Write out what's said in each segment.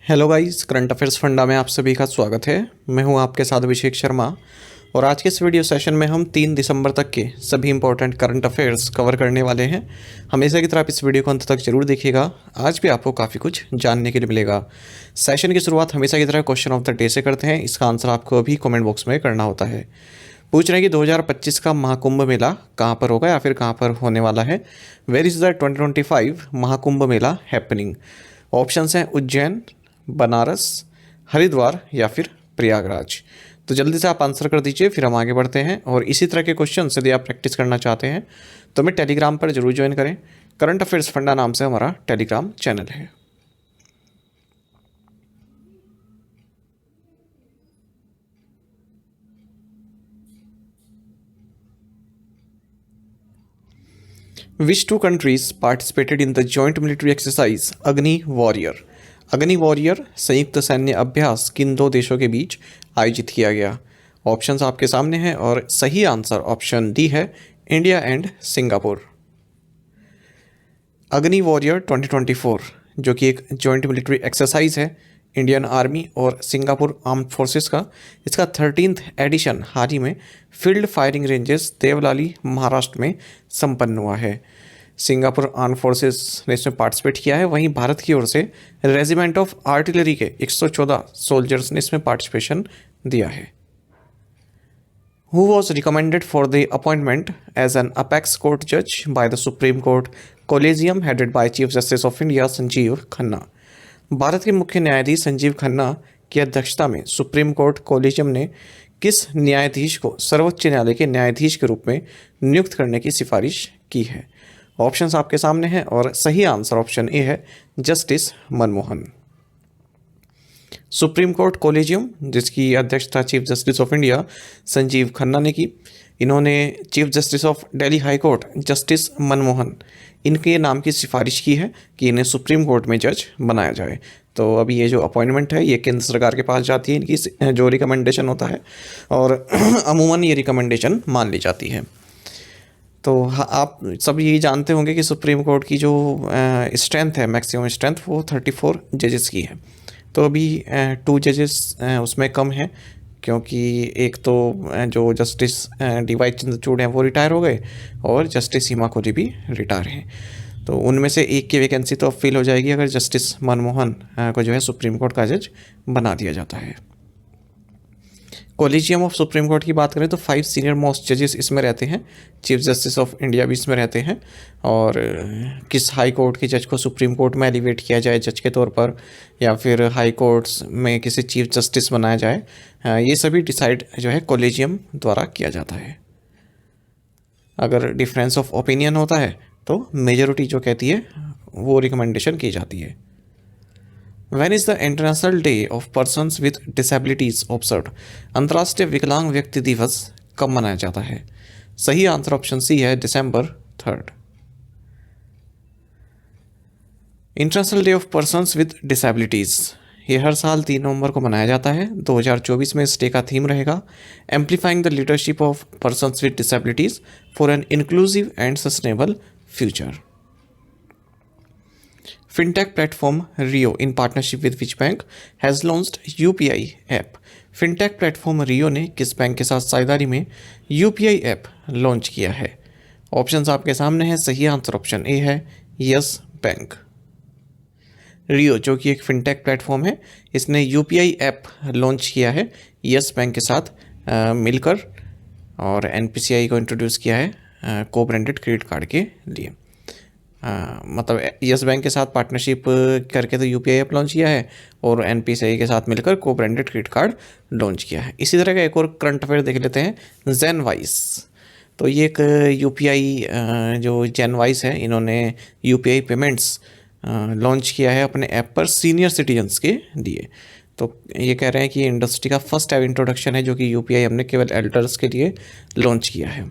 Hello guys, current affairs funda में आप सभी का स्वागत है। मैं हूं आपके साथ अभिषेक शर्मा और आज के इस वीडियो सेशन में हम 3 दिसंबर तक के सभी इंपॉर्टेंट करंट अफेयर्स कवर करने वाले हैं। हमेशा की तरह आप इस वीडियो को अंत तक जरूर देखिएगा। आज भी आपको काफ़ी कुछ जानने के लिए मिलेगा। सेशन की शुरुआत हमेशा की तरह क्वेश्चन ऑफ द डे से करते हैं। इसका आंसर आपको अभी कॉमेंट बॉक्स में करना होता है। पूछ रहे हैं कि 2025 का महाकुंभ मेला कहाँ पर होगा या फिर कहाँ पर होने वाला है। Where is the 2025 Mahakumbh mela happening. Options हैं उज्जैन, बनारस, हरिद्वार या फिर प्रयागराज। तो जल्दी से आप आंसर कर दीजिए, फिर हम आगे बढ़ते हैं। और इसी तरह के क्वेश्चन यदि आप प्रैक्टिस करना चाहते हैं तो हमें टेलीग्राम पर जरूर ज्वाइन करें। करंट अफेयर्स फंडा नाम से हमारा टेलीग्राम चैनल है। Which two countries participated in the joint military exercise अग्नि वॉरियर। अग्नि वॉरियर संयुक्त सैन्य अभ्यास किन दो देशों के बीच आयोजित किया गया। ऑप्शंस आपके सामने हैं और सही आंसर ऑप्शन डी है, India and Singapore. Agni warrior 2024 जो कि एक जॉइंट मिलिट्री एक्सरसाइज है इंडियन आर्मी और सिंगापुर आर्म्ड फोर्सेस का, इसका 13th एडिशन हाल ही में field firing ranges Devlali Maharashtra में संपन्न हुआ है। सिंगापुर आर्म फोर्सेस ने इसमें पार्टिसिपेट किया है। वहीं भारत की ओर से रेजिमेंट ऑफ आर्टिलरी के 114 सोल्जर्स ने इसमें पार्टिसिपेशन दिया है। Who was recommended for the appointment as an apex court judge by the Supreme Court Collegium headed by Chief Justice of India Sanjeev Khanna. Bharat के मुख्य न्यायाधीश संजीव खन्ना की अध्यक्षता में सुप्रीम कोर्ट कॉलेजियम ने किस न्यायाधीश को सर्वोच्च न्यायालय के न्यायाधीश के रूप में नियुक्त करने की सिफारिश की है। ऑप्शंस आपके सामने हैं और सही आंसर ऑप्शन ए है, justice Manmohan. Supreme court collegium जिसकी अध्यक्षता chief justice of India Sanjeev Khanna ने की, इन्होंने chief justice of Delhi high court justice Manmohan इनके नाम की सिफारिश की है कि इन्हें सुप्रीम कोर्ट में जज बनाया जाए। तो अभी ये जो अपॉइंटमेंट है ये केंद्र सरकार के पास जाती है, इनकी जो रिकमेंडेशन होता है और अमूमन ये रिकमेंडेशन मान ली जाती है। तो आप सब यही जानते होंगे कि सुप्रीम कोर्ट की जो स्ट्रेंथ है, मैक्सिमम स्ट्रेंथ, वो 34 जजेस की है। तो अभी 2 जजेस उसमें कम हैं क्योंकि एक तो जो जस्टिस डी वाई चंद्रचूड़ हैं वो रिटायर हो गए और जस्टिस सीमा कोहली भी रिटायर हैं। तो उनमें से एक की वैकेंसी तो अब फिल हो जाएगी अगर जस्टिस मनमोहन को जो है सुप्रीम कोर्ट का जज बना दिया जाता है। कॉलेजियम ऑफ सुप्रीम कोर्ट की बात करें तो 5 सीनियर मोस्ट जजेस इसमें रहते हैं। चीफ जस्टिस ऑफ इंडिया भी इसमें रहते हैं और किस हाई कोर्ट के जज को सुप्रीम कोर्ट में एलिवेट किया जाए जज के तौर पर या फिर हाई कोर्ट्स में किसी चीफ जस्टिस बनाया जाए, ये सभी डिसाइड जो है कॉलेजियम द्वारा किया जाता है। अगर डिफरेंस ऑफ ओपिनियन होता है तो मेजॉरिटी जो कहती है वो रिकमेंडेशन की जाती है। When is the International Day of Persons with Disabilities observed? अंतर्राष्ट्रीय विकलांग व्यक्ति दिवस कब मनाया जाता है। सही आंसर ऑप्शन सी है, December 3rd। International day of persons with disabilities ये हर साल 3 नवंबर को मनाया जाता है। 2024 में इस डे का थीम रहेगा एम्प्लीफाइंग the leadership of persons with disabilities for an inclusive and sustainable future. Fintech platform Rio in partnership with which bank has launched UPI app? Fintech platform Rio ने किस बैंक के साथ साझेदारी में UPI ऐप लॉन्च किया है। Options आपके सामने हैं। सही आंसर ऑप्शन ए है, यस बैंक। रियो जो कि एक फिनटेक प्लेटफॉर्म है, इसने UPI ऐप लॉन्च किया है यस बैंक के साथ मिलकर और NPCI को इंट्रोड्यूस किया है को ब्रांडेड क्रेडिट कार्ड के लिए। मतलब यस बैंक के साथ पार्टनरशिप करके तो UPI ऐप लॉन्च किया है और NPCI के साथ मिलकर को ब्रांडेड क्रेडिट कार्ड लॉन्च किया है। इसी तरह का एक और करंट अफेयर देख लेते हैं, जेनवाइस। तो ये एक UPI जो जेनवाइस है, इन्होंने UPI पेमेंट्स लॉन्च किया है अपने ऐप पर सीनियर सिटीजन्स के लिए। तो ये कह रहे हैं कि ये इंडस्ट्री का फर्स्ट टाइम इंट्रोडक्शन है जो कि UPI हमने केवल एल्डर्स के लिए लॉन्च किया है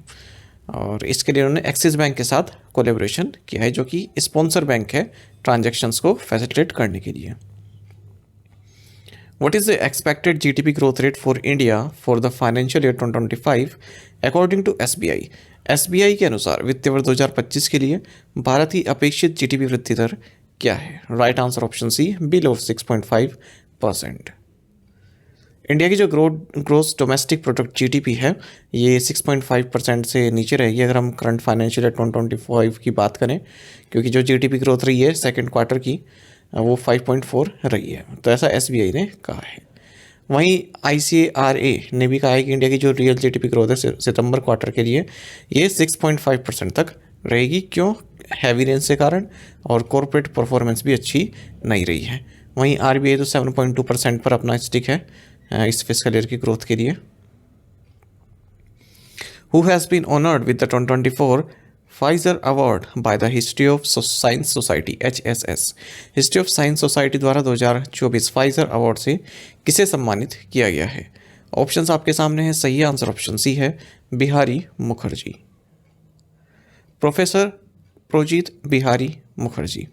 और इसके लिए उन्होंने एक्सिस बैंक के साथ कोलैबोरेशन किया है जो कि स्पॉन्सर बैंक है ट्रांजैक्शंस को फैसिलिटेट करने के लिए। What is the expected GDP growth rate for India for the financial year 2025 according to SBI? SBI के अनुसार वित्तीय वर्ष 2025 के लिए भारत की अपेक्षित GDP वृद्धि दर क्या है? Right answer option C, below 6.5%। India की जो ग्रोस डोमेस्टिक प्रोडक्ट जीडीपी है ये 6.5% से नीचे रहेगी अगर हम करंट फाइनेंशियल ईयर 2025 की बात करें, क्योंकि जो जीडीपी ग्रोथ रही है सेकंड क्वार्टर की वो 5.4 रही है। तो ऐसा एसबीआई ने कहा है। वहीं आईसीएआरए ने भी कहा है कि इंडिया की जो रियल जीडीपी ग्रोथ है सितंबर क्वार्टर के लिए ये 6.5% तक रहेगी। क्यों? हैवी रेंज के कारण, और कॉरपोरेट परफॉर्मेंस भी अच्छी नहीं रही है। वहीं आरबीआई तो 7.2% पर अपना स्टिक है इस फिस्कल ईयर की ग्रोथ के लिए। Who has been honored with the 2024 Pfizer award by the history of science society HSS। History of science society द्वारा 2024 फाइजर अवार्ड से किसे सम्मानित किया गया है? ऑप्शंस आपके सामने हैं। सही आंसर ऑप्शन सी है, बिहारी मुखर्जी। प्रोफेसर प्रोजीत बिहारी मुखर्जी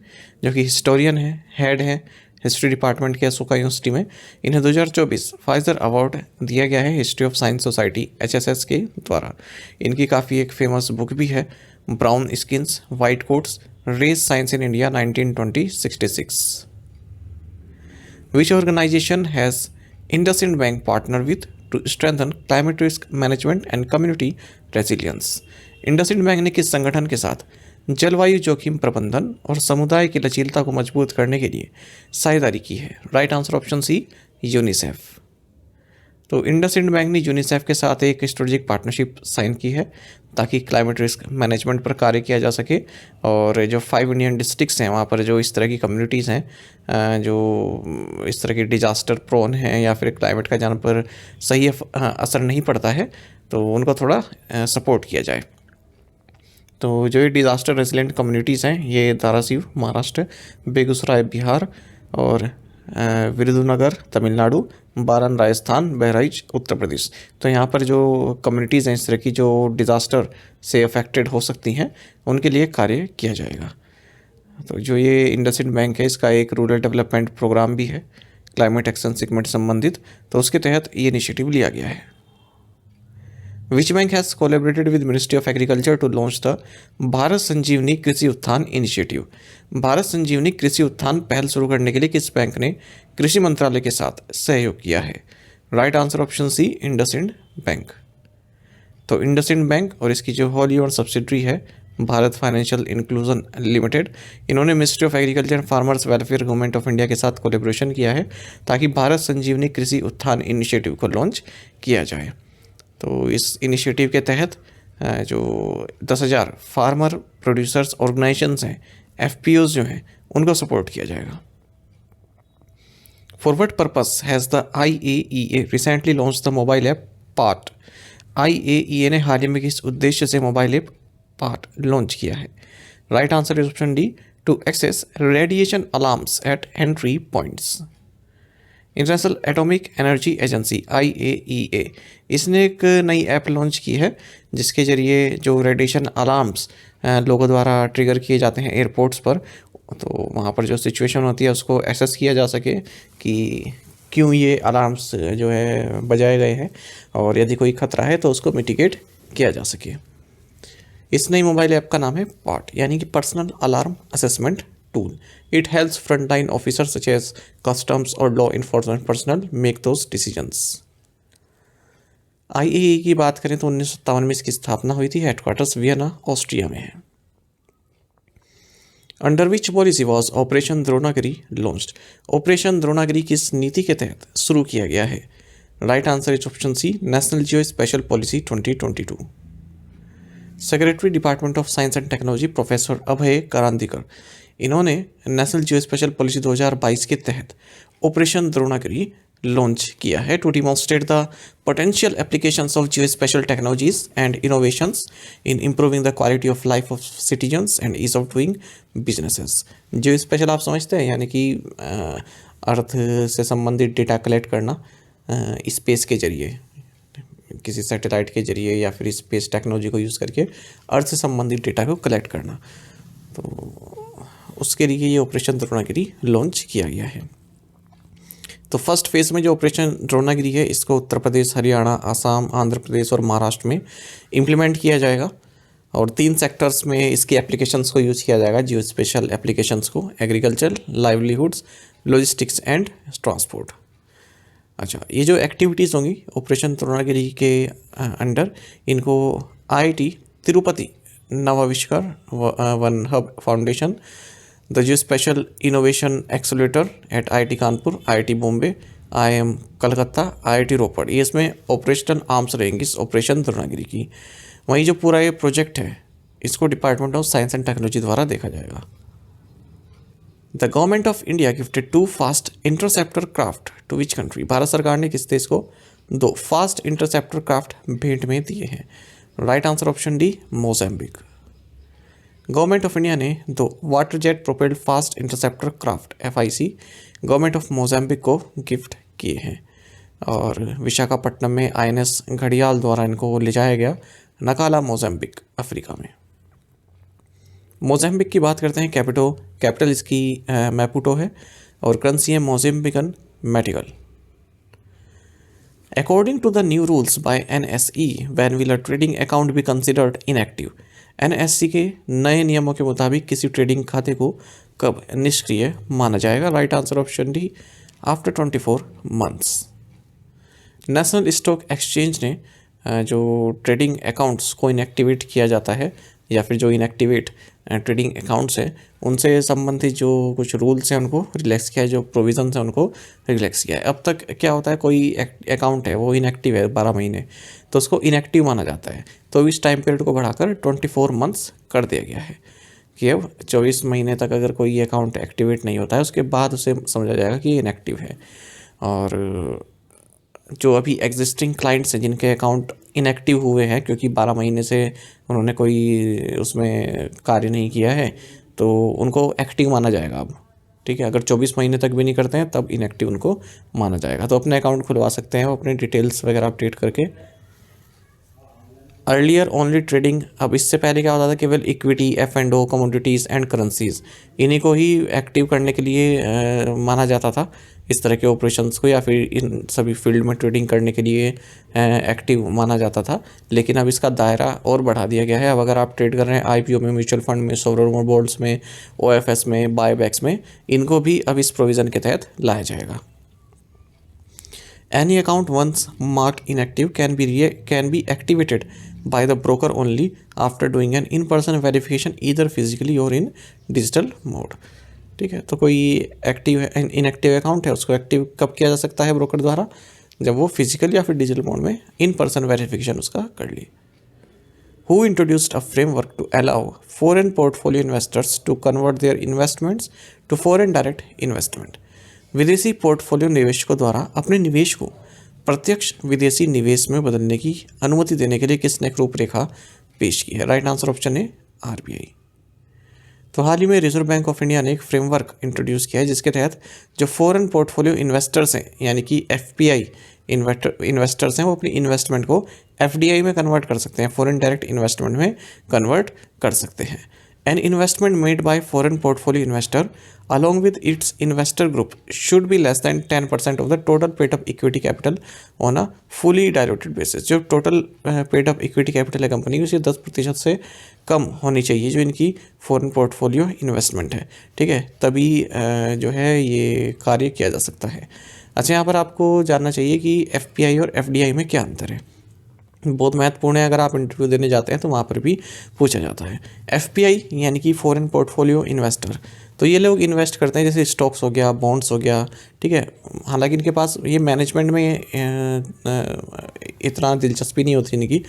जो कि हिस्टोरियन है, हेड है हिस्ट्री डिपार्टमेंट के अशोका यूनिवर्सिटी में, इन्हें 2024 फाइजर अवार्ड दिया गया है history of science society HSS के द्वारा। इनकी काफ़ी एक फेमस बुक भी है, brown skins white coats race science in India 1966। Which organisation has IndusInd bank partner with to strengthen climate risk management and community resilience. IndusInd bank ने किस संगठन के साथ जलवायु जोखिम प्रबंधन और समुदाय की लचीलता को मजबूत करने के लिए साझेदारी की है? Right answer option C, UNICEF. तो इंडसइंड बैंक ने यूनिसेफ के साथ एक स्ट्रेटेजिक पार्टनरशिप साइन की है ताकि क्लाइमेट रिस्क मैनेजमेंट पर कार्य किया जा सके। और जो 5 इंडियन डिस्ट्रिक्ट्स हैं वहाँ पर जो इस तरह की कम्युनिटीज़ हैं जो इस तरह की डिजास्टर प्रोन हैं या फिर क्लाइमेट का जहाँ पर सही असर नहीं पड़ता है तो उनको थोड़ा सपोर्ट किया जाए। तो जो ये डिज़ास्टर रेजिलेंट कम्युनिटीज़ हैं ये धाराशिव महाराष्ट्र, बेगूसराय बिहार और विरुधुनगर तमिलनाडु, बारन राजस्थान, बहराइच उत्तर प्रदेश। तो यहाँ पर जो कम्युनिटीज़ हैं इस तरह की जो डिज़ास्टर से अफेक्टेड हो सकती हैं उनके लिए कार्य किया जाएगा। तो जो ये इंडसइंड बैंक है इसका एक रूरल डेवलपमेंट प्रोग्राम भी है क्लाइमेट एक्शन सेगमेंट संबंधित, तो उसके तहत ये इनिशिएटिव लिया गया है। Which bank has collaborated with Ministry of Agriculture to launch the Bharat संजीवनी कृषि उत्थान इनिशिएटिव? भारत संजीवनी कृषि उत्थान पहल शुरू करने के लिए किस बैंक ने कृषि मंत्रालय के साथ सहयोग किया है? Right answer option C, IndusInd bank. तो इंडसइंड बैंक और इसकी जो होली ओन सब्सिडरी है भारत फाइनेंशियल इंक्लूजन लिमिटेड, इन्होंने ministry of agriculture and farmers welfare government of India के साथ कोलेब्रेशन किया है ताकि भारत संजीवनी कृषि उत्थान इनिशिएटिव को लॉन्च किया जाए। तो इस इनिशिएटिव के तहत जो 10,000 फार्मर प्रोड्यूसर्स ऑर्गेनाइजेशंस हैं FPOs जो हैं उनको सपोर्ट किया जाएगा। For what purpose has the IAEA recently launch the mobile app part? IAEA ने हाल ही में किस उद्देश्य से मोबाइल ऐप पार्ट लॉन्च किया है? Right answer is option D, to access radiation alarms at entry points. International atomic energy agency IAEA इसने एक नई ऐप लॉन्च की है जिसके ज़रिए जो रेडिएशन अलार्म्स लोगों द्वारा ट्रिगर किए जाते हैं एयरपोर्ट्स पर, तो वहाँ पर जो सिचुएशन होती है उसको एसेस किया जा सके कि क्यों ये अलार्म्स जो है बजाए गए हैं और यदि कोई खतरा है तो उसको मिटिगेट किया जा सके। इस नई मोबाइल ऐप का नाम है पार्ट यानी कि personal alarm assessment tool. It helps frontline officers such as customs or law enforcement personnel make those decisions. IAEA की बात करें तो 1957 में इसकी स्थापना हुई थी। हेडक्वार्टर्स वियना ऑस्ट्रिया में है। Under which policy was operation Dronagiri launched? Operation Dronagiri किस नीति के तहत शुरू किया गया है? Right answer is option C, national geo spatial policy 2022। Secretary department of science and technology professor Abhay Karandikar, इन्होंने नेशनल जियो स्पेशल पॉलिसी 2022 के तहत ऑपरेशन द्रोणागिरी लॉन्च किया है to demonstrate the potential applications of geospatial technologies and innovations in improving the quality of life of citizens and ease of doing businesses. Geospatial आप समझते हैं यानी कि अर्थ से संबंधित डेटा कलेक्ट करना स्पेस के जरिए, किसी सैटेलाइट के जरिए या फिर स्पेस टेक्नोलॉजी को यूज़ करके अर्थ से संबंधित डेटा को कलेक्ट करना, तो उसके लिए ये ऑपरेशन द्रोणागिरी लॉन्च किया गया है। तो फर्स्ट फेज़ में जो ऑपरेशन द्रोणागिरी है इसको उत्तर प्रदेश, हरियाणा, आसाम, आंध्र प्रदेश और महाराष्ट्र में इम्प्लीमेंट किया जाएगा। और 3 सेक्टर्स में इसकी एप्लीकेशंस को यूज़ किया जाएगा, जियो स्पेशल एप्लीकेशंस को, agriculture, livelihoods, logistics and transport. अच्छा, ये जो एक्टिविटीज़ होंगी ऑपरेशन द्रोणागिरी के अंडर, इनको IIT Tirupati Navavishkar one hub foundation, the geo spatial innovation accelerator at IIT Kanpur, IIT Bombay, IIM Calcutta, IIT Ropar, ये इसमें ऑपरेशनल आर्म्स रहेंगी इस ऑपरेशन द्रोणागिरी की। वहीं जो पूरा ये प्रोजेक्ट है इसको department of science and technology द्वारा देखा जाएगा। The government of India gifted 2 fast interceptor craft to which country, Bharat सरकार ने किस देश को 2 फास्ट इंटरसेप्टर क्राफ्ट भेंट में दिए हैं? Right answer option D, Mozambique. Government of India ने 2 water jet propelled fast interceptor craft FIC government of Mozambique को गिफ्ट किए हैं। और विशाखापट्टनम में INS घड़ियाल द्वारा इनको ले जाया गया नकाला, मोजाम्बिक, अफ्रीका में। मोजाम्बिक की बात करते हैं, कैपिटल इसकी मैपुटो है और करेंसी है Mozambican metical. According to the new rules by NSE, when will a trading account be considered inactive? NSE के नए नियमों के मुताबिक किसी ट्रेडिंग खाते को कब निष्क्रिय माना जाएगा? Right answer option D, after 24 months. National stock exchange ने जो ट्रेडिंग अकाउंट्स को इनएक्टिवेट किया जाता है या फिर जो इनएक्टिवेट ट्रेडिंग अकाउंट्स हैं उनसे संबंधित जो कुछ रूल्स हैं उनको रिलैक्स किया है, जो प्रोविजंस हैं उनको रिलैक्स किया है। अब तक क्या होता है, कोई अकाउंट है वो इनएक्टिव है 12 महीने, तो उसको इनएक्टिव माना जाता है। तो इस टाइम पीरियड को बढ़ाकर 24 मंथ्स कर दिया गया है कि अब 24 महीने तक अगर कोई अकाउंट एक्टिवेट नहीं होता है उसके बाद उसे समझा जाएगा कि ये इनएक्टिव है। और जो अभी एग्जिस्टिंग क्लाइंट्स हैं जिनके अकाउंट इनएक्टिव हुए हैं क्योंकि 12 महीने से उन्होंने कोई उसमें कार्य नहीं किया है, तो उनको एक्टिव माना जाएगा अब। ठीक है, अगर 24 महीने तक भी नहीं करते हैं तब इनएक्टिव उनको माना जाएगा। तो अपने अकाउंट खुलवा सकते हैं वो अपने डिटेल्स वगैरह अपडेट करके। अर्लियर ओनली ट्रेडिंग, अब इससे पहले क्या होता था, केवल equity, F&O, commodities and currencies, इन्हीं को ही एक्टिव करने के लिए माना जाता था इस तरह के ऑपरेशंस को, या फिर इन सभी फील्ड में ट्रेडिंग करने के लिए एक्टिव माना जाता था। लेकिन अब इसका दायरा और बढ़ा दिया गया है। अब अगर आप ट्रेड कर रहे हैं IPO में, म्यूचुअल फंड में, सॉवरेन बॉन्ड्स में, OFS में, बायबैक्स में, इनको भी अब इस प्रोविज़न के तहत लाया जाएगा। Any account once marked inactive can be activated by the broker only after doing an in-person verification either physically or in digital mode। ठीक है, तो कोई एक्टिव इनएक्टिव अकाउंट है उसको एक्टिव कब किया जा सकता है ब्रोकर द्वारा? जब वो फिजिकल या फिर डिजिटल मोड में इन पर्सन वेरिफिकेशन उसका कर ली। Who introduced a framework to allow foreign portfolio investors to convert their investments to foreign direct investment? विदेशी पोर्टफोलियो निवेशकों द्वारा अपने निवेश को प्रत्यक्ष विदेशी निवेश में बदलने की अनुमति देने के लिए किसने एक रूपरेखा पेश की है? राइट आंसर ऑप्शन है RBI। तो हाल ही में रिजर्व बैंक ऑफ इंडिया ने एक फ्रेमवर्क इंट्रोड्यूस किया है जिसके तहत जो फॉरेन पोर्टफोलियो इन्वेस्टर्स हैं यानी कि FPI इन्वेस्टर्स हैं वो अपनी इन्वेस्टमेंट को FDI में कन्वर्ट कर सकते हैं, फॉरेन डायरेक्ट इन्वेस्टमेंट में कन्वर्ट कर सकते हैं। An investment made by foreign portfolio investor along with its investor group should be less than 10% of the total paid up equity capital on a fully diluted basis। जो total paid up equity capital है company की उसे 10% से कम होनी चाहिए जो इनकी foreign portfolio investment है। ठीक है, तभी जो है ये कार्य किया जा सकता है। अच्छा, यहाँ पर आपको जानना चाहिए कि FPI और FDI में क्या अंतर है। बहुत महत्वपूर्ण है, अगर आप इंटरव्यू देने जाते हैं तो वहाँ पर भी पूछा जाता है। FPI यानी कि फॉरेन पोर्टफोलियो इन्वेस्टर, तो ये लोग इन्वेस्ट करते हैं जैसे स्टॉक्स हो गया, बॉन्ड्स हो गया। ठीक है, हालांकि इनके पास ये मैनेजमेंट में इतना दिलचस्पी नहीं होती इनकी,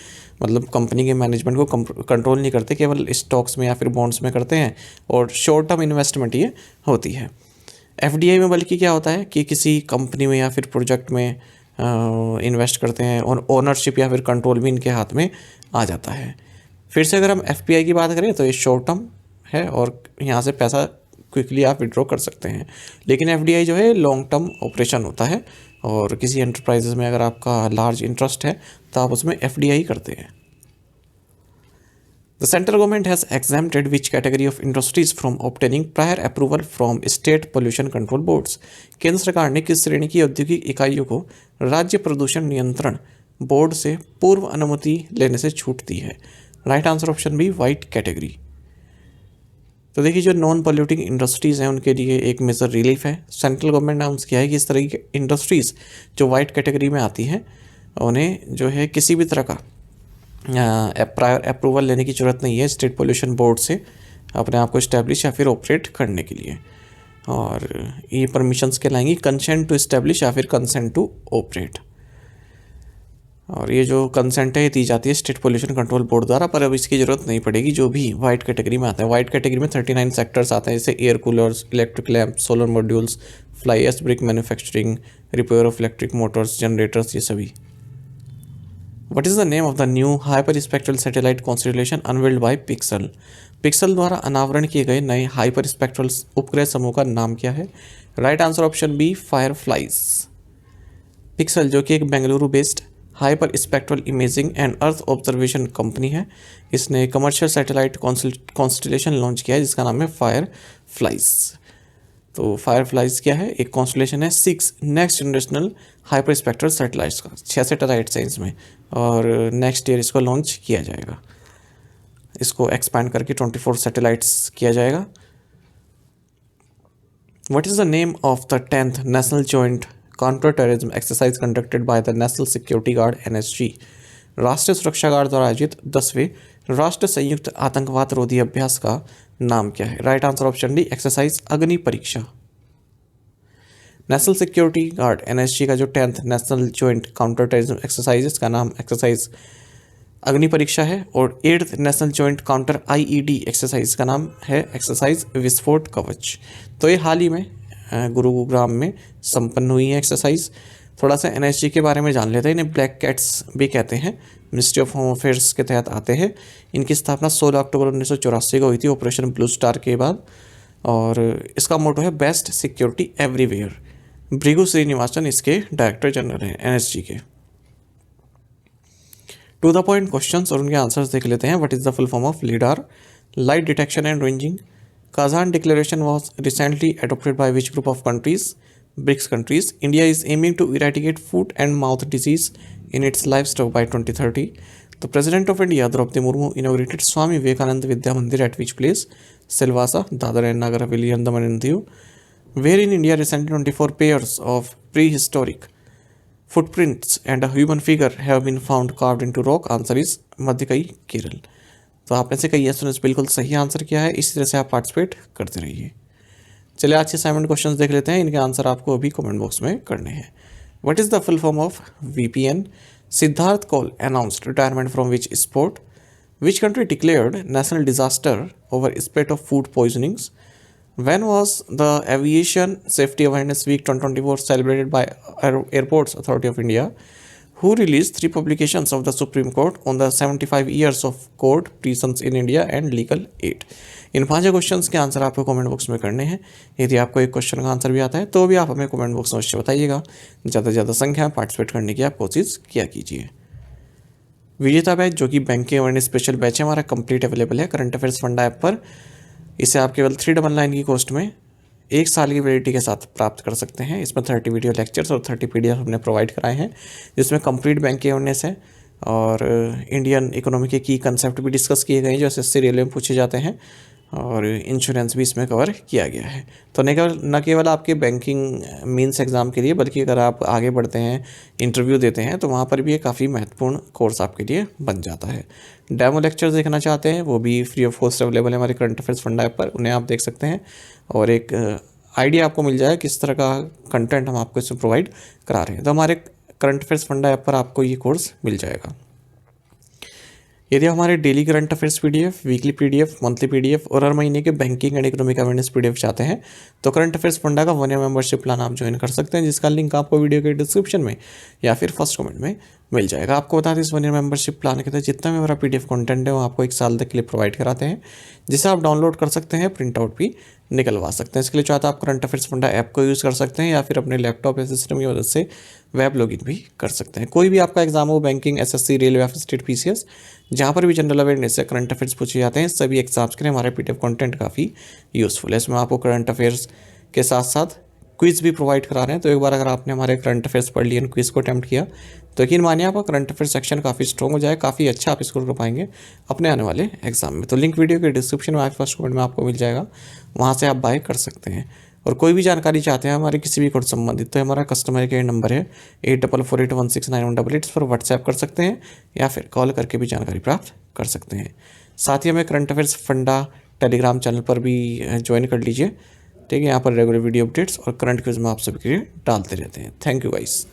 मतलब कंपनी के मैनेजमेंट को कंट्रोल नहीं करते, केवल स्टॉक्स में या फिर बॉन्ड्स में करते हैं और शॉर्ट टर्म इन्वेस्टमेंट ये होती है। FDI में बल्कि क्या होता है कि किसी कंपनी में या फिर प्रोजेक्ट में इन्वेस्ट करते हैं और ओनरशिप या फिर कंट्रोल भी इनके हाथ में आ जाता है। फिर से अगर हम FPI की बात करें तो ये शॉर्ट टर्म है और यहाँ से पैसा क्विकली आप विड्रॉ कर सकते हैं। लेकिन FDI जो है लॉन्ग टर्म ऑपरेशन होता है और किसी एंटरप्राइजेस में अगर आपका लार्ज इंटरेस्ट है तो आप उसमें FDI करते हैं। The central government has exempted which category of industries from obtaining prior approval from state pollution control boards? केंद्र सरकार ने किस श्रेणी की औद्योगिक इकाइयों को राज्य प्रदूषण नियंत्रण बोर्ड से पूर्व अनुमति लेने से छूट दी है? Right answer option B white category. तो देखिए जो नॉन पॉल्यूटिंग इंडस्ट्रीज़ हैं उनके लिए एक मेजर रिलीफ है। सेंट्रल गवर्नमेंट ने अनाउंस किया है कि इस तरह की इंडस्ट्रीज़ जो वाइट कैटेगरी में आती हैं उन्हें जो है किसी भी तरह का प्रायर अप्रूवल लेने की ज़रूरत नहीं है स्टेट पोल्यूशन बोर्ड से अपने आप को इस्टेब्लिश या फिर ऑपरेट करने के लिए। और ये परमिशंस कहलाएंगी कंसेंट टू इस्टेब्लिश या फिर कंसेंट टू ऑपरेट। और ये जो कंसेंट है ये दी जाती है स्टेट पोल्यूशन कंट्रोल बोर्ड द्वारा, पर अब इसकी ज़रूरत नहीं पड़ेगी जो भी वाइट कैटेगरी में आता है। वाइट कैटेगरी में 39 सेक्टर्स आते हैं जैसे air coolers, electric lamp, solar modules, fly ash brick manufacturing, repair of electric motors, generators, ये सभी। What is the name of the new hyperspectral satellite constellation unveiled by Pixel? Pixel द्वारा अनावरण किए गए नए हाइपरस्पेक्ट्रल उपग्रह समूह का नाम क्या है? Right answer option B fireflies. Pixel जो कि एक Bengaluru based hyperspectral imaging and earth observation company है, इसने कमर्शियल सैटेलाइट कॉन्स्टलेशन लॉन्च किया है जिसका नाम है फायरफ्लाइज। तो फायरफ्लाइज क्या है? एक कॉन्स्टलेशन है 6 next generational hyper spectral satellites का। 6 सैटेलाइट्स हैं इसमें और नेक्स्ट ईयर इसको लॉन्च किया जाएगा। इसको एक्सपैंड करके 24 सैटेलाइट्स किया जाएगा। What is the name of the 10th national joint counter terrorism exercise conducted by the national security guard NSG? राष्ट्रीय सुरक्षा गार्ड द्वारा आयोजित 10वें राष्ट्रीय संयुक्त आतंकवाद रोधी अभ्यास का नाम क्या है? Right answer option D exercise अग्नि परीक्षा। नेशनल सिक्योरिटी गार्ड NSG का जो 10th national joint counter terrorism exercise का नाम एक्सरसाइज अग्नि परीक्षा है और 8th national joint counter IED exercise का नाम है एक्सरसाइज विस्फोट कवच। तो ये हाल ही में गुरुग्राम में संपन्न हुई है एक्सरसाइज। थोड़ा सा NSG के बारे में जान लेते हैं। इन्हें ब्लैक कैट्स भी कहते हैं, मिनिस्ट्री ऑफ होम अफेयर्स के तहत आते हैं। इनकी स्थापना 16 अक्टूबर 1984 को हुई थी ऑपरेशन ब्लू स्टार के बाद। और इसका मोटो है best security everywhere. Bhrigu Srinivasan इसके डायरेक्टर जनरल हैं NSG के। टू द पॉइंट क्वेश्चंस और उनके आंसर्स देख लेते हैं। What is the full form of LIDAR? Light detection and ranging. Kazan declaration was recently adopted by which group of countries? BRICS countries. India is aiming to eradicate foot and mouth disease in its livestock by 2030. The President of India, Draupadi Murmu, inaugurated Swami Vivekananda Vidya Mandir at which place? Silvassa, Dadar and Nagar Haveli, Andaman and Diu. Where in India recently 24 pairs of prehistoric footprints and a human figure have been found carved into rock? Answer is Madhyakai, Kerala. तो आप में से कई yes बिल्कुल सही answer किया है। इसी तरह से आप पार्टिसिपेट करते रहिए। चलिए आज के असाइनमेंट क्वेश्चंस देख लेते हैं। इनके आंसर आपको अभी कमेंट बॉक्स में करने हैं। What is the full form of VPN? Siddharth Kaul announced retirement from which sport? Which country declared national disaster over spread of food poisonings? When was the Aviation Safety Awareness Week 2024 celebrated by Airports Authority of India? Who released 3 publications of the Supreme Court on the 75 years of court prisons in India and legal aid? In 5 questions के answer आपको comment box में करने हैं। यदि आपको एक question का answer भी आता है तो भी आप हमें कमेंट बॉक्स में अवश्य बताइएगा। ज़्यादा से ज़्यादा संख्या में पार्टिसिपेट करने की आप कोशिश किया कीजिए। विजेता बैच जो कि बैंकिंग अवेयरनेस स्पेशल बैच है हमारा कंप्लीट अवेलेबल है करंट अफेयर्स फंडा ऐप पर। इसे आप केवल 399 की कॉस्ट में 1 साल की वैलिडिटी के साथ प्राप्त कर सकते हैं। इसमें 30 वीडियो लेक्चर्स और 30 PDF हमने प्रोवाइड कराए हैं जिसमें कंप्लीट बैंकिंग अवेयरनेस है और इंडियन इकोनॉमी के की कंसेप्ट भी डिस्कस किए गए हैं जो SSC रेलवे में पूछे जाते हैं और इंश्योरेंस भी इसमें कवर किया गया है। तो न केवल आपके बैंकिंग मीन्स एग्ज़ाम के लिए बल्कि अगर आप आगे बढ़ते हैं इंटरव्यू देते हैं तो वहाँ पर भी ये काफ़ी महत्वपूर्ण कोर्स आपके लिए बन जाता है। डेमो लेक्चर्स देखना चाहते हैं वो भी फ्री ऑफ कॉस्ट अवेलेबल है हमारे करंट अफेयर्स फंडा ऐप पर, उन्हें आप देख सकते हैं और एक आइडिया आपको मिल जाए किस तरह का कंटेंट हम आपको इसमें प्रोवाइड करा रहे हैं। तो हमारे करंट अफेयर्स फंडा ऐप पर आपको ये कोर्स मिल जाएगा। यदि हमारे daily current affairs PDF, weekly PDF, monthly PDF और हर महीने के banking and economic awareness PDF चाहते हैं तो करंट अफेयर्स फंडा का 1 ईयर मेंबरशिप प्लान आप ज्वाइन कर सकते हैं जिसका लिंक आपको वीडियो के डिस्क्रिप्शन में या फिर फर्स्ट कमेंट में मिल जाएगा। आपको बता दें इस 1 ईयर मेंबरशिप प्लान के तहत जितना भी हमारा PDF कंटेंट है वो आपको 1 साल तक के लिए प्रोवाइड कराते हैं जिसे आप डाउनलोड कर सकते हैं, प्रिंट आउट भी निकलवा सकते हैं। इसके लिए चाहते आप करंट अफेयर्स फंडा ऐप को यूज़ कर सकते हैं या फिर अपने लैपटॉप या सिस्टम की मदद से वेब लॉगिन भी कर सकते हैं। कोई भी आपका एग्जाम हो banking, SSC, railway, state PCS, जहाँ पर भी जनरल अवेयरनेस से करंट अफेयर्स पूछे जाते हैं सभी एग्जाम्स के लिए हमारे PDF कंटेंट काफ़ी यूज़फुल है। इसमें आपको करंट अफेयर्स के साथ साथ क्विज़ भी प्रोवाइड करा रहे हैं। तो एक बार अगर आपने हमारे करंट अफेयर्स पढ़ लिए, क्विज़ को अटैम्प्ट किया, तो यकीन मानिए आपका करंट अफेयर सेक्शन काफ़ी स्ट्रॉन्ग हो जाए, काफ़ी अच्छा आप स्कोर कर पाएंगे अपने आने वाले एग्जाम में। तो लिंक वीडियो के डिस्क्रिप्शन में, फर्स्ट कमेंट में आपको मिल जाएगा, वहाँ से आप बाय कर सकते हैं। और कोई भी जानकारी चाहते हैं हमारे किसी भी कोर्स संबंधित, तो हमारा कस्टमर केयर नंबर है 8448169188, इस पर व्हाट्सएप कर सकते हैं या फिर कॉल करके भी जानकारी प्राप्त कर सकते हैं। साथ ही हमें current affairs funda Telegram channel पर भी ज्वाइन कर लीजिए, ठीक है। यहाँ पर रेगुलर वीडियो अपडेट्स और करंट क्विज में आप सभी के लिए डालते रहते हैं। Thank you guys.